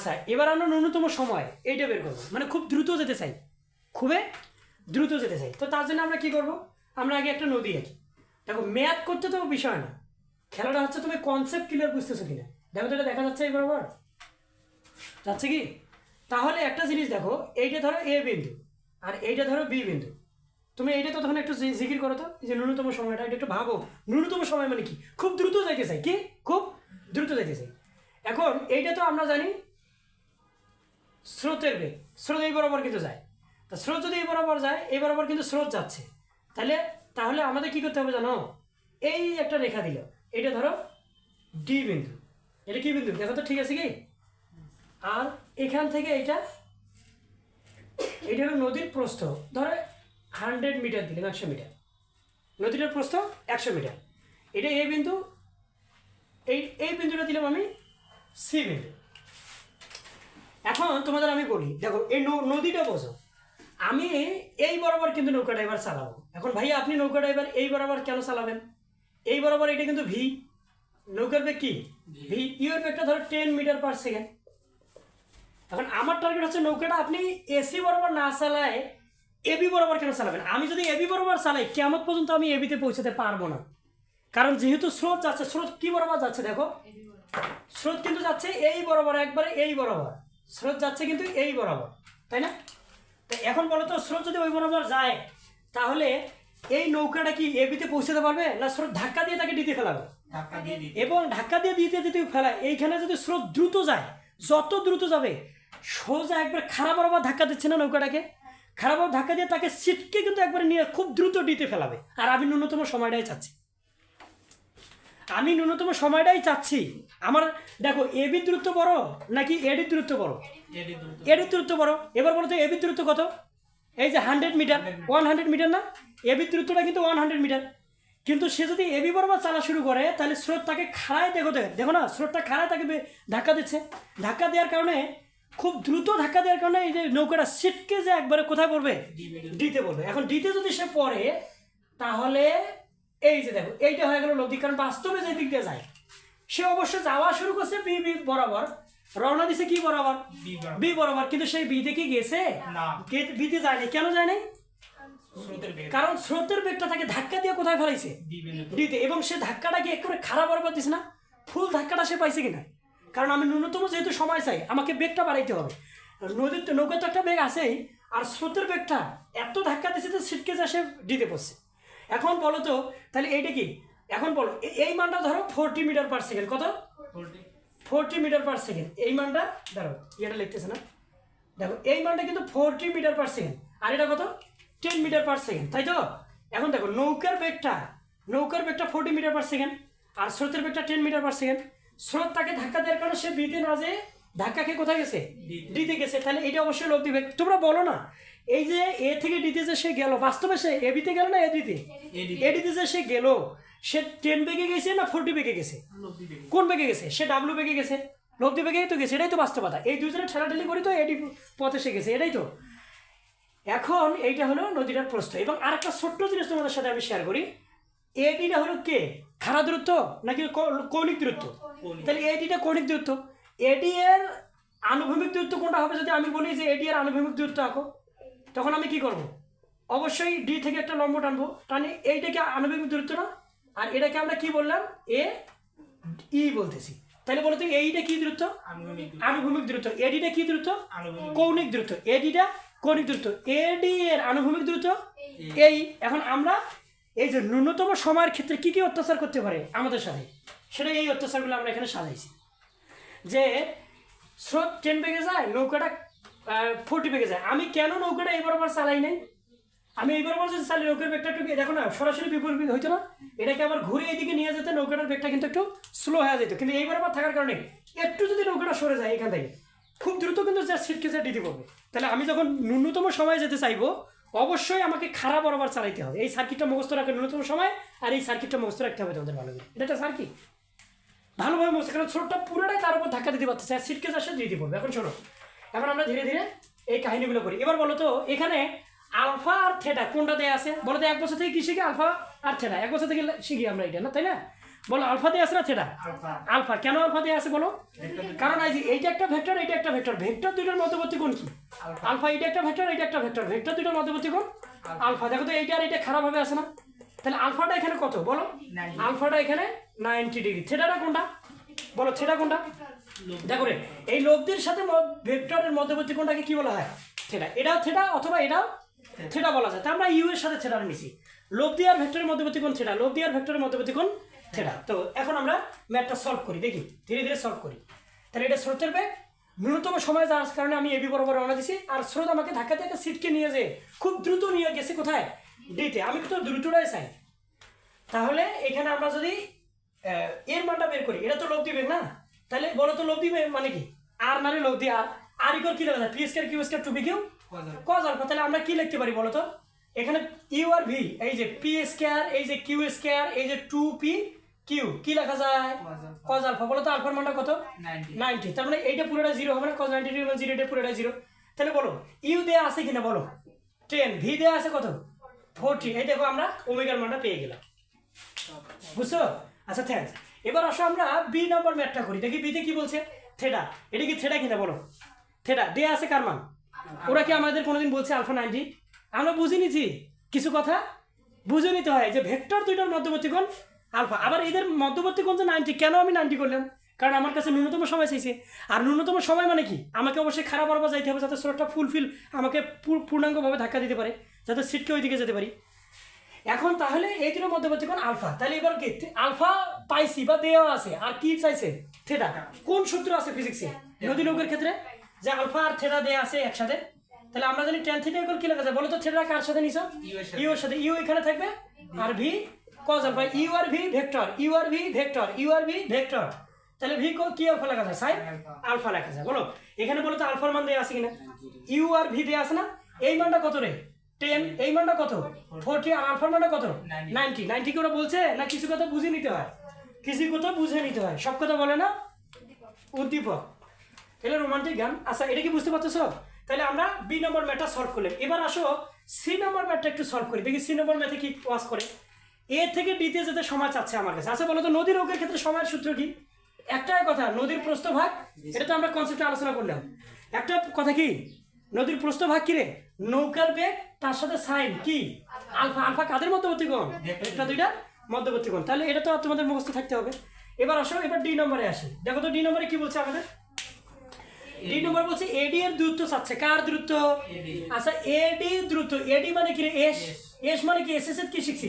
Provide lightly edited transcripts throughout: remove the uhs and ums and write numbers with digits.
আচ্ছা, এবার আমরা ন্যূনতম সময় এইটা বের করবো, মানে খুব দ্রুত যেতে চাই, খুবই দ্রুত যেতে চাই। তো তার জন্য আমরা কি করব, আমরা আগে একটা নদী আঁকি। দেখো ম্যাথ করতে তো বিষয় না, খেলাটা হচ্ছে তুমি কনসেপ্ট ক্লিয়ার বুঝতেছো কিনা। দেখো তো এটা দেখা যাচ্ছে এই বরাবর যাচ্ছে কি? তাহলে একটা জিনিস দেখো, এইটা ধরো এ বিন্দু আর এইটা ধরো বি বিন্দু। তুমি এইটা তো তখন একটু জিকির করো তো, যে ন্যূনতম সময়টা এটা একটু ভাবো। ন্যূনতম সময় মানে কি? খুব দ্রুত যাইতে চাই, কি খুব দ্রুত যাইতে চাই। এখন এইটা তো আমরা জানি স্রোতের বেগ, স্রোত এই বরাবর কিন্তু যায়। তা স্রোত যদি এই বরাবর যায়, এই বরাবর কিন্তু স্রোত যাচ্ছে, তাহলে তাহলে আমাদের কি করতে হবে জানো? এই একটা রেখা দিল, এটা ধরো ডি বিন্দু, এটা কি বিন্দু দেখো তো, ঠিক আছে কি? আর এখান থেকে এটা হলো নদীর প্রস্থ, ধরো 100 মিটার দিলাম, 100 মিটার, নদীটার প্রস্থ 100 মিটার। এটা এ বিন্দু, এই বিন্দুটা দিলাম আমি সি বিন্দু। এখন তোমাদের আমি বলি, দেখো এই নদীটা বোঝো, আমি এই বরাবর কিন্তু নৌকাটা এবার চালাবো। এখন ভাইয়া আপনি নৌকাটা এবার এই বরাবর কেন চালাবেন? এই বরাবর এটা কিন্তু ভি, নৌকার বেগ কি ভি, ইউর বেগটা ধরো 10 মিটার পার সেকেন্ড। এখন আমার টার্গেট হচ্ছে নৌকাটা আপনি এসি বরাবর না চালায় এবি বরাবর কেন চালাবেন? আমি যদি এবি বরাবর চালাই, কেমন পর্যন্ত আমি এবিতে পৌঁছাতে পারবো না, কারণ যেহেতু স্রোত যাচ্ছে, স্রোত কি বরাবর যাচ্ছে দেখো, স্রোত কিন্তু যাচ্ছে এই বরাবর, একবারে এই বরাবর স্রোত যাচ্ছে কিন্তু এই বরাবর, তাই না? তো এখন বলো তো, স্রোত যদি ওই বরাবর যায়, তাহলে এই নৌকাটা কি এবিতে পৌঁছাতে পারবে না? স্রোত ধাক্কা দিয়ে তাকে দিতে ফেলাবে, এবং ধাক্কা দিয়ে দিতে দিতে ফেলায়। এইখানে যদি স্রোত দ্রুত যায়, যত দ্রুত যাবে, সোজা একবার খারাপ বরাবর ধাক্কা দিচ্ছে না নৌকাটাকে, খারাপ ধাক্কা দিয়ে তাকে সিটকে কিন্তু একবারে নিয়ে খুব দ্রুত দিতে ফেলাবে। আর আমি ন্যূনতম সময়টাই চাচ্ছি, আমি ন্যূনতম সময়টাই চাচ্ছি। আমার দেখো এবি দূরত্ব বড় নাকি এডির দূরত্ব বড়? এডির দূরত্ব বড়। এবার বলো তো এবির দূরত্ব কত? এই যে 100 মিটার, 100 মিটার না? এবির দূরত্বটা কিন্তু 100 মিটার। কিন্তু সে যদি এবি বরাবর চালা শুরু করে, তাহলে স্রোত তাকে খাড়ায়, দেখো না, স্রোতটা খাড়ায় তাকে ধাক্কা দিচ্ছে। ধাক্কা দেওয়ার কারণে, খুব দ্রুত ধাক্কা দেওয়ার কারণে এই যে নৌকাটা সিটকে যে একবারে কোথায় পড়বে? ডিতে পড়বে। এখন ডিতে যদি সে পড়ে, তাহলে এই যে দেখো এইটা হয়ে গেল লব্ধি, কারণ বাস্তবে যে দিক দিয়ে যায়, সে অবশ্য যাওয়া শুরু করছে বি বরাবর, রওনা দিছে কি বরাবর? বি বরাবর। কিন্তু সেই বিতে কি গেছে? বিতে যায়নি। কেন যায়নি? কারণ স্রোতের বেগটা তাকে ধাক্কা দিয়ে কোথায় ফেলাইছে? ডিতে। এবং সে ধাক্কাটা কি একবারে খারাপ বরাবর দিছে না? ফুল ধাক্কাটা সে পাইছে কিনা? কারণ আমি ন্যূনতম যেহেতু সময় চাই, আমাকে বেগটা বাড়াইতে হবে। নদীর নৌকার তো একটা বেগ আছেই, আর স্রোতের বেগটা এত ধাক্কা দিচ্ছে যে ছিটকে যা সে ডিতে পড়ছে। এখন বলো তো, তাহলে এইটা কি? এখন বলো, এই মানটা ধরো 40 মিটার পার সেকেন্ড। কত? 40 মিটার পার সেকেন্ড। এই মানটা ধরো, এটা লিখতেছে না, দেখো এই মানটা কিন্তু 40 মিটার পার সেকেন্ড, আর এটা কত? 10 মিটার পার সেকেন্ড, তাই তো? এখন দেখো নৌকার বেগটা 40 মিটার পার সেকেন্ড, আর স্রোতের বেগটা 10 মিটার পার সেকেন্ড। স্রোত তাকে ধাক্কা দেওয়ার কারণে সে বিতে না যেয়ে ধাক্কা খেয়ে কোথায় গেছে? ডিতে গেছে। তাহলে এটা অবশ্যই লব্ধি বেগ। তোমরা বলো না, এই যে এ থেকে ডিতে যে সে গেল, বাস্তবে সে এবিতে গেল না এডিতে? এডিতে যে সে গেল, সে 10 বেগে গেছে না 40 বেগে গেছে? কোন বেগে গেছে? সে ডাব্লু বেগে গেছে, লব্ধি বেগে তো গেছে। এটাই তো বাস্তবতা। এই দুজনে ঠেলাঠেলি করি তো এডি পথে সে গেছে, এটাই তো। এখন এইটা হলো নদীটার প্রস্থ। এবং আরেকটা ছোট্ট জিনিস তোমাদের সাথে আমি শেয়ার করি, এডিটা হলো কে? খাড়া দূরত্ব নাকি কৌণিক দূরত্ব? তাহলে এডিটা কৌণিক দূরত্ব। এডি এর আনুভূমিক দূরত্ব কোনটা হবে? যদি আমি বলি যে এডি এর আনুভূমিক দূরত্ব আঁকো, তখন আমি কি করব? অবশ্যই ডি থেকে একটা লম্ব টানবো, টানি এইটাকে আনুভূমিক দূরত্ব না, আর এটাকে আমরা কি বললাম? এ ই বলতেছি। তাহলে বলো তো এইটা কি দূরত্ব? আনুভূমিক দূরত্ব। এডিটা কি দূরত্ব? কৌণিক দূরত্ব। এডিটা কৌণিক দূরত্ব, এডি এর আনুভূমিক দূরত্ব এই। এখন আমরা এই যে ন্যূনতম সময়ের ক্ষেত্রে কি কি অত্যাচার করতে পারে আমাদের সাথে, সেটা এই অত্যাচারগুলো আমরা এখানে সাজাইছি। যে স্রোত 10 বেগে যায়, নৌকাটা 40 বেগে যায়। আমি কেন নৌকাটা এই বরাবর চালাই নাই? আমি এই বরাবর যদি চালাই, নৌকার বেগটা একটু দেখো না, সরাসরি বিপরীত হইতো না? এটাকে আবার ঘুরে এইদিকে নিয়ে যেতে নৌকাটার বেগটা কিন্তু একটু স্লো হয়ে যেত। কিন্তু এই বরাবর থাকার কারণে একটু যদি নৌকাটা সরে যায় এখান থেকে, খুব দ্রুত কিন্তু যা ছিটকে যা দিতে পারবে। তাহলে আমি যখন ন্যূনতম সময়ে যেতে চাইবো, অবশ্যই আমাকে খারাপ বরাবর চালাইতে হবে। এই সার্কিটটা মুখস্থ রাখবে ন্যূনতম সময়, আর এই সার্কিটটা মুখস্থ রাখতে হবে তোমাদের ভালো করে। এটা একটা সার্কিট ভালোভাবে মুখস্থ, কারণ ছোটটা পুরোটাই তার উপর ধাক্কা দিতে পারতেছে, আর ছিটকে যা সে দিতে পারবে। এখন শোনো, এখন আমরা ধীরে ধীরে এই কাহিনীগুলো করি। এবার বলো তো, এখানে আলফা আর থেটা কোনটা দেয়া আছে? বলো তো, 1 বছর থেকে কি শিখি? আলফা আর থেটা 1 বছর থেকে শিখি আমরা, এটা না, তাই না? বলো আলফা দিয়ে আছে না থিটা? আলফা। কেন আলফা দিয়ে আছে বলো? কারণ এই যে এইটা একটা ভেক্টর, এইটা একটা ভেক্টর, ভেক্টর দুটোর মধ্যবর্তী কোণ কি? আলফা। এইটা একটা ভেক্টর, এইটা একটা ভেক্টর, ভেক্টর দুটোর মধ্যবর্তী কোণ আলফা। দেখো তো এইটা আর এইটা খারাপ হবে আছে না? তাহলে আলফাটা এখানে কত বলো? আলফাটা এখানে 90 ডিগ্রি। থিটাটা কোনটা বলো? থিটা কোনটা? দেখো রে, এই লব্ধির সাথে ভেক্টরের মধ্যবর্তী কোণটাকে কি বলা হয়? থিটা। এটাও থিটা অথবা এটাও থিটা বলা যায়। তা আমরা ইউ এর সাথে থিটার মিশি। লব্ধি আর ভেক্টরের মধ্যবর্তী কোণ থিটা, লব্ধি আর ভেক্টরের মধ্যবর্তী কোণ থিটা। তো এখন আমরা ম্যাথটা সলভ করি, দেখি ধীরে ধীরে সলভ করি। তাহলে এটা স্রোতের বেগ, ন্যূনতম সময় যাওয়ার কারণে আমি এবি বরাবর রওনা দিছি, আর স্রোত আমাকে ধাক্কা দিয়ে সিটকে নিয়ে যেয়ে খুব দ্রুত নিয়ে গেছে কোথায়? ডিতে। আমি তো দ্রুতটাই চাই। তাহলে এখানে আমরা যদি এর মানটা বের করি, এটা তো লব্ধি বেগ না? তাহলে বলো তো লব্ধি বেগ মানে কি? আর মানে লব্ধি আর, আর ইকুয়াল কি লেখা যায়? P square q square 2p q cos alpha. তাহলে আমরা কি লিখতে পারি বলো তো? এখানে ইউ আর ভি, এই যে পি স্কয়ার, এই যে কিউ স্কয়ার, এই যে 2p কিউ, কি লেখা যায়? cos alpha. বলো তো আলফার মানটা কত? 90। তার মানে এইটা পুরোটা 0 হবে না? cos 90 ডিগ্রি মানে 0, এটা পুরোটা 0। তাহলে বলো ইউ দেয়া আছে কিনা বলো? 10। ভি দেয়া আছে কত? 40। এই দেখো আমরা ওমেগার মানটা পেয়ে গেলাম। বুঝছো? আচ্ছা থ্যাঙ্কস। এবার আসো আমরা বি নাম্বার ম্যাথটা করি, দেখি বিতে কি বলছে। থিটা, এটা কি থিটা কিনা বলো? থিটা দেয়া আছে কার মান? ওরা কি আমাদের কোনোদিন বলছে আলফা 90? আমরা বুঝে নিছি কিছু কথা, বুঝে নিতে হয় যে ভেক্টর দুইটার মধ্যবর্তী কোণ আলফা। আবার এদের মধ্যবর্তী কোণ যে 90, কেন আমি 90 করলাম? কারণ আমার কাছে ন্যূনতম সময় চাইছে। আর ন্যূনতম সময় মানে কি? আমাকে অবশ্যই খারাপ বরাবর যাইতে হবে, যাতে স্রোতটা ফুলফিল আমাকে পূর্ণাঙ্গভাবে ধাক্কা দিতে পারে, যাতে সিটকে ওইদিকে যেতে পারি। এখন তাহলে এই দুটোর মধ্যবর্তী কোণ আলফা। তাহলে এবার কি আলফা পাইছি বা দেওয়া আছে, আর কি চাইছে? থিটা। কোন সূত্র আছে ফিজিক্সে নদী নৌকার ক্ষেত্রে যে আলফা আর থিটা দেয়া আছে একসাথে? তাহলে আমরা জানি tan থিটা ইকুয়াল কি লেখা যায় বলো তো? থিটা কার সাথে নিছো? ইউ এর সাথে। ইউ এখানে থাকবে আর ভি cos আলফা। ইউ আর ভি ভেক্টর, ইউ আর ভি ভেক্টর, ইউ আর ভি ভেক্টর। তাহলে ভি কি আলফা লেখা যায়? সাইন আলফা লেখা যায়। বলো এখানে বলো তো আলফার মান দেয়া আছে কিনা? ইউ আর ভি দেয়া আছে না? এই মানটা কত রে? 10। এই মানটা কত? 40। আর আলফার মানটা কত? 90। 90 কি ওরা বলছে না? কিছু কথা বুঝে নিতে হয়, কিছু কথা বুঝে নিতে হয়, সব কথা বলে না উদ্দীপক। এটা রোমান্টিক গান। আচ্ছা এটা কি বুঝতে পারতেছো? তাহলে আমরা বি নম্বর ম্যাথটা সলভ করলাম। এবার আসো সি নম্বর ম্যাথটা একটু সলভ করি, দেখি সি নম্বর ম্যাথে কি ওয়াজ করে। এ থেকে ডিতে যেতে সময় চাচ্ছে আমার কাছে। আচ্ছা বলো তো নদী নৌকার ক্ষেত্রে সময়ের সূত্র কি? একটাই কথা, নদীর প্রস্থভাগ। এটা তো আমরা কনসেপ্টে আলোচনা করলাম। একটা কথা কি, নদীর প্রস্থভাগ কি রে? নৌকার বেগ তার সাথে সাইন কি? আলফা। আলফা কাদের মধ্যবর্তী কোণ? একটা দুইটা মধ্যবর্তী কোণ। তাহলে এটা তো তোমাদের মুখস্থ থাকতে হবে। এবার আসো এবার ডি নম্বরে আসি। দেখো তো ডি নম্বরে কি বলছে আমাদের? ডি নম্বর বলছে এডি এর দূরত্ব চাচ্ছে। কার দূরত্ব? আচ্ছা এডি দূরত্ব। এডি মানে কি রে? এস। এস মানে কি? এস এস এর কি শিখছি?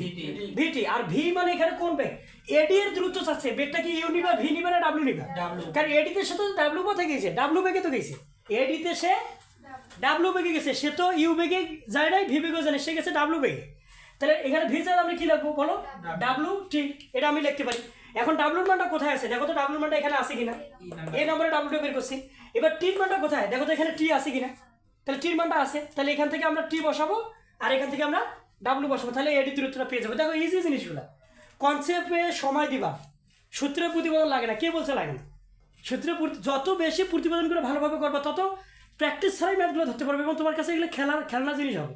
ভিটি। আর ভি মানে এখানে কোন বেগ? এডি এর দূরত্ব চাচ্ছে। বেগটা কি ইউ নিবা, ভি নিবা না ডাব্লিউ নিবা? কারণ এডি তে সে তো ডাব্লিউ পথে গেছে, ডাব্লিউ বেগে তো গেছে। এডি তে সে ডাব্লিউ বেগে গেছে, সে তো ইউ বেগে যায় নাই, ভি বেগে জানে, সে গেছে ডাব্লিউ বেগে। তাহলে এখানে ভি চাই আমরা কি লিখবো বলো? ডাব্লিউ টি। এটা আমি লিখতে পারি। এখন ডাব্লিউর মানটা কোথায় আছে দেখো তো? ডাব্লিউর মানটা এখানে আছে কিনা? এই নম্বরে ডাব্লিউ বের করছি। এবার টির মানটা কোথায় দেখো তো? এখানে টি আছে কিনা? তাহলে টির মানটা আছে। তাহলে এখান থেকে আমরা টি বসাবো আর এখান থেকে আমরা ডাব্লিউ বসাবো। তাহলে এডি দূরত্বটা পেয়ে যাবো। দেখো ইজি জিনিসগুলো, কনসেপ্টে সময় দিবা, সূত্রে প্রতিপাদন লাগে না। কে বলছে লাগে না? সূত্রে যত বেশি প্রতিপাদন করে ভালোভাবে করবা, তত প্র্যাকটিস ছাড়াই ম্যাথগুলো ধরতে পারবে এবং তোমার কাছে এগুলো খেলনা জিনিস হবে।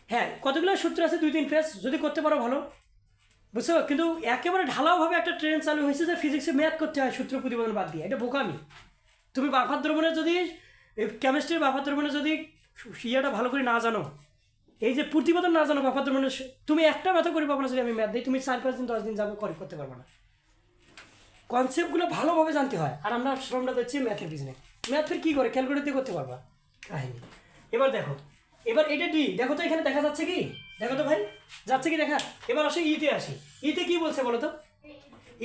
হ্যাঁ কতগুলো সূত্র আছে, 2-3 পেজ, যদি করতে পারো ভালো, বুঝছো? কিন্তু একেবারে ঢালাওভাবে একটা ট্রেন্ড চালু হয়েছে যে ফিজিক্সে ম্যাথ করতে হয় সূত্র প্রতিপাদন বাদ দিয়ে। এটা বোকামি। তুমি বাফার দ্রবণের যদি কেমিস্ট্রির বাফার দ্রবণের যদি ইয়েটা ভালো করে না জানো, এই যে প্রতিপাদন না জানো বাফার দ্রবণের, তুমি একটা ম্যাথ করে পাবো না। যদি আমি ম্যাথ দিই তুমি 4-5 দিন 10 দিন যাবে করতে পারবো না। কনসেপ্টগুলো ভালোভাবে জানতে হয়। আর আমরা শ্রমটা দিচ্ছি ম্যাথের বিজনেস। ম্যাথ ফের কী করে? ক্যালকুলেট দিয়ে করতে পারবা কাহিনি। এবার দেখো, এবার এটা ডি দেখো তো, এখানে দেখা যাচ্ছে কি? দেখো তো ভাই, যাচ্ছে কি দেখা? এবার আসো ইতে আসি। ইতে কি বলছে বলো তো?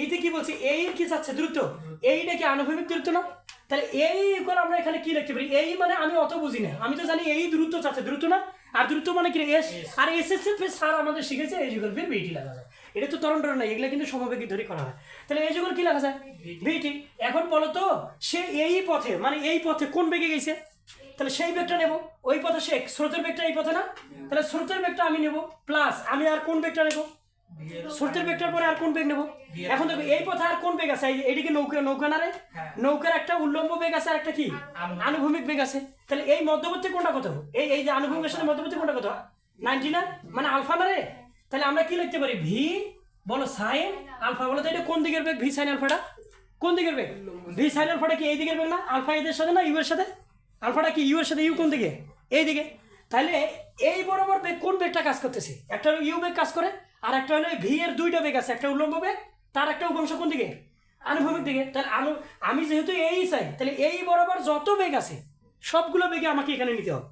ইতে কি বলছে? এই কি চাচ্ছে? দ্রুত। এইটা কি আনুভূমিক দূরত্ব না? তাহলে এই করে আমরা এখানে কি লিখতে পারি? এই মানে আমি অত বুঝি না, আমি তো জানি এই দূরত্ব চাচ্ছে, দূরত্ব না? আর দূরত্ব মানে কি? এস। আর এস এস এর স্যার আমাদের শিখেছে এই যুগের ফের বিটি লাগা যায়। এটা তো তরণ না, এগুলো কিন্তু সমবেগী ধরে করা হয়। তাহলে এই যুগের কি লেখা যায়? বিটি। এখন বলো তো সে এই পথে মানে এই পথে কোন বেগে গেছে? তাহলে সেই বেগটা নেব। ওই পথে সে স্রোতের বেগটা এই পথে না? তাহলে স্রোতের বেগটা আমি নেব প্লাস আমি আর কোন বেগটা নেব? স্রোতের বেগটার পরে আর কোন বেগ নেব? এখন দেখো এই পথে আর কোন বেগ আছে? এইদিকে নৌকা না রে? নৌকার একটা উল্লম্ব বেগ আছে আর একটা কি আনুভূমিক বেগ আছে। তাহলে এই মধ্যবর্তী কোণটা কত? এই যে আনুভূমিকের সাথে মধ্যবর্তী কোণটা কত? 90 না? মানে আলফা না রে? তাহলে আমরা কি লিখতে পারি? ভি বলো সাইন আলফা, বলো তো এটা কোন দিকের বেগ? ভি সাইন আলফাটা কোন দিকের বেগ? ভি সাইন আলফাটা কি এই দিকের বেগ না? আলফা এদের সাথে না ইউ এর সাথে? আলফাটা কি ইউ এর সাথে? ইউ কোন দিকে? এই দিকে। তাহলে এই বরাবর বেগ কোন বেগটা কাজ করতেছে? একটা হলো ইউ বেগ কাজ করে, আর একটা হলো ভি এর দুইটা বেগ আছে, একটা উল্লম্ব বেগ, তার একটা উপাংশ কোন দিকে? আনুভূমিক দিকে। তাহলে আমি যেহেতু এই চাই, তাহলে এই বরাবর যত বেগ আছে সবগুলো বেগে আমাকে এখানে নিতে হবে।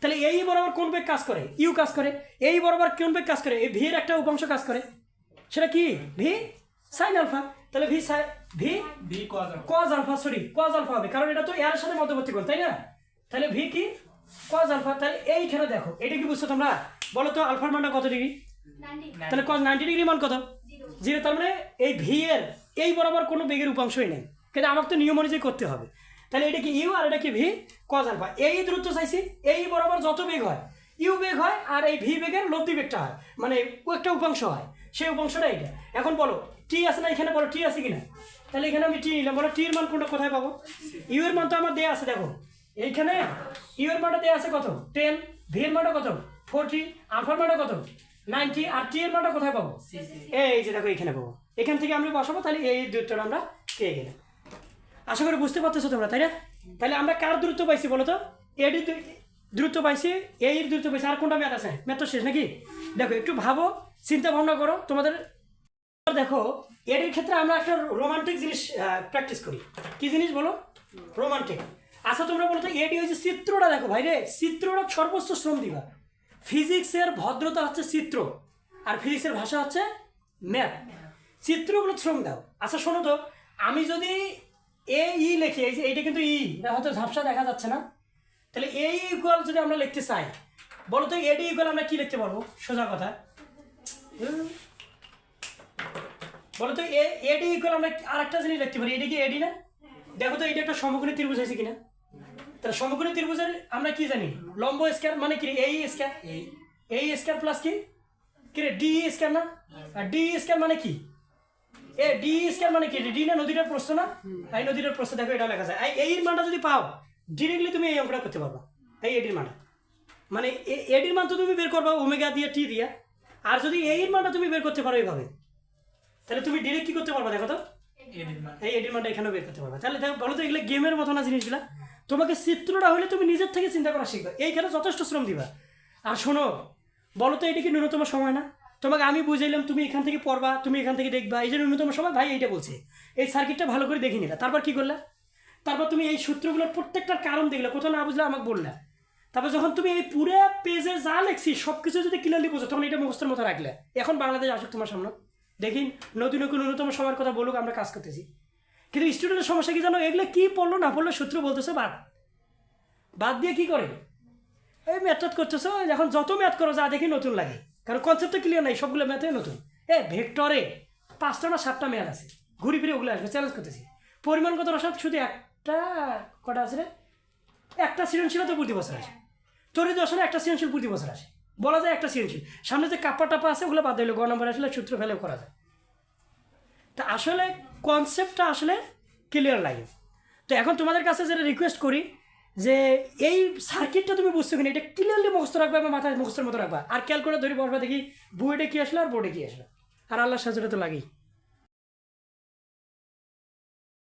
তাহলে এই বরাবর কোন বেগ কাজ করে? ইউ কাজ করে। এই বরাবর কোন বেগ কাজ করে? এই ভি এর একটা উপাংশ কাজ করে, সেটা কি? V sine alpha. তাহলে v cos alpha, sorry cos alpha হবে, কারণ এটা তো এর সাথে মধ্যবর্তী কোণ, তাই না? তাহলে ভি কি? Cos alpha. তাহলে এইখানে দেখো, এটা কি বুঝছো তোমরা? বলো তো আলফার মানটা কত ডিগ্রি? তাহলে কজ 90 ডিগ্রি মান কত? 0। তার মানে এই ভি এর এই বরাবর কোনো বেগের উপাংশই নেই, কিন্তু আমাকে তো নিয়ম অনুযায়ী করতে হবে। তাহলে এটা কি ইউ আর এটা কি ভি কজ আলফা। এই দূরত্ব চাইছি, এই বরাবর যত বেগ হয় ইউ বেগ হয়, আর এই ভি বেগের লব্ধি বেগটা হয়, মানে একটা উপাংশ হয়, সেই উপাংশটা এইটা। এখন বলো টি আছে না এখানে? বলো টি আছে কিনা? তাহলে এখানে আমি টি নিলাম, বলো টির মান কোনটা কোথায় পাবো? ইউ এর মান তো আমার দেয়া আছে, দেখো এইখানে ইউ এর মানটা দেয়া আছে কত? 10, ভি এর মানটা কত? 40, আলফার মানটা কত? 90, আর টি এর মানটা কোথায় পাবো? এই যে দেখো এখানে পাবো, এখান থেকে আমরা বসাবো, তাহলে এই দূরত্বটা আমরা পেয়ে গেলাম। আশা করি বুঝতে পারতেছো তোমরা, তাই না? তাহলে আমরা কার দূরত্ব পাইছি বলো তো? এডির দূরত্ব পাইছি, এর দূরত্ব পাইছি, আর কোনটা ম্যাথ আছে? ম্যাথ তো শেষ নাকি? দেখো একটু ভাবো, চিন্তা ভাবনা করো তোমাদের। দেখো এডির ক্ষেত্রে আমরা একটা রোমান্টিক জিনিস প্র্যাকটিস করি। কি জিনিস বলো? রোমান্টিক। আচ্ছা তোমরা বলো তো, এডি হচ্ছে চিত্রটা, দেখো ভাই রে, চিত্রটা সর্বোচ্চ শ্রম দিবা। ফিজিক্সের ভদ্রতা হচ্ছে চিত্র, আর ফিজিক্সের ভাষা হচ্ছে ম্যাথ। চিত্রগুলো শ্রম দাও। আচ্ছা শোনো তো, আমি যদি এ ই লিখি, এই যে এইটা কিন্তু ই, হয়তো ঝাপসা দেখা যাচ্ছে না, তাহলে এ ইকুয়াল যদি আমরা লিখতে চাই, বলো তো এডি ইকুয়াল আমরা কি লিখতে পারবো? সোজা কথা বলো তো, এডি ইকুয়াল আমরা আরেকটা জিনিস লিখতে পারি, এডি কি এডি না? দেখো তো এটা একটা সমকোণী ত্রিভুজ হয়েছে কিনা? তাহলে সমকোণী ত্রিভুজের আমরা কি জানি? লম্ব স্কয়ার মানে কি? এই স্কয়ার, এই স্কয়ার প্লাস কি রে? ডি স্কয়ার না? আর ডি স্কয়ার মানে কি? এ ডি স্কয়ার মানে কি? ডি না নদীটার প্রস্থ না? এই নদীটার প্রস্থ দেখো এটা লেখা যায়। এই এর মানটা যদি পাও ডিরেক্টলি তুমি এই অঙ্কটা করতে পারবা। এই এডির মানটা মানে এডির মান তো তুমি বের করবা ওমেগা দিয়ে টি দিয়ে, আর যদি এই এর মানটা তুমি বের করতে পারো এইভাবে, তাহলে তুমি ডিরেক্ট কি করতে পারবা? দেখো তো এই এডির মানটা এখানেও বের করতে পারবা। তাহলে বলো তো এগুলো গেমের মতো না জিনিসগুলা? তোমাকে চিত্রটা হলে তুমি নিজের থেকে চিন্তা করা শিখবে, এইখানে যথেষ্ট শ্রম দিবা। আর শোনো, বলো তো এটা কি ন্যূনতম সময় না? তোমাকে আমি বুঝাইলাম, তুমি এখান থেকে পড়বা, তুমি এখান থেকে দেখবা, এই যে ন্যূনতম সময় ভাই এইটা বলছে। এই সার্কিটটা ভালো করে দেখে নিলা, তারপর কি করলা? তারপর তুমি এই সূত্রগুলোর প্রত্যেকটার কারণ দেখলে, কোথাও না বুঝলে আমাকে বললা। তারপর যখন তুমি এই পুরো পেজে যা লেখছি সব কিছু যদি ক্লিয়ারলি বোঝো, তখন এটা মুখস্থের মতো রাখলে। এখন বাংলাদেশ আসুক তোমার সামনে, দেখি নতুন ন্যূনতম সময়ের কথা বলুক, আমরা কাজ করতেছি। কিন্তু স্টুডেন্টের সমস্যা কি জানো? এগুলো কি পড়লো না পড়লো সূত্র বলতেছে বাদ দিয়ে কি করে এই ম্যাথ করতেছো। এখন যত ম্যাথ করো যা দেখি নতুন লাগে, কারণ কনসেপ্ট তো ক্লিয়ার নাই, সবগুলো ম্যাথে নতুন। ভেক্টরে 5টা না 7টা ম্যাথ আছে, ঘুরি ফিরে ওগুলো আসবে, চ্যালেঞ্জ করতেছি। পরিমাণগত রসায়ন শুধু একটা কটা আছে রে? একটা সৃজনশীল তো প্রতি বছর আসে। তড়িৎ দর্শনে একটা সৃজনশীল প্রতি বছর আসে, বলা যায় একটা সৃজনশীল। সামনে যে কাপ্পা টাপা আছে ওগুলো বাদ দিলে গ নম্বর আসলে সূত্র ফেলেও করা যায়। তা আসলে কনসেপ্টটা আসলে ক্লিয়ার লাগে। তো এখন তোমাদের কাছে যেটা রিকোয়েস্ট করি, যে এই সার্কিটটা তুমি বুঝছো কিনা এটা ক্লিয়ারলি মুখস্থ রাখবা বা মাথায় মুখস্থের মতো রাখবা, আর ক্যালকুলেটর ধরে বসবা, দেখি বুয়েটে কি আসলো আর বোর্ডে কি আসলো, আর আল্লাহর সাহায্যটা তো লাগেই।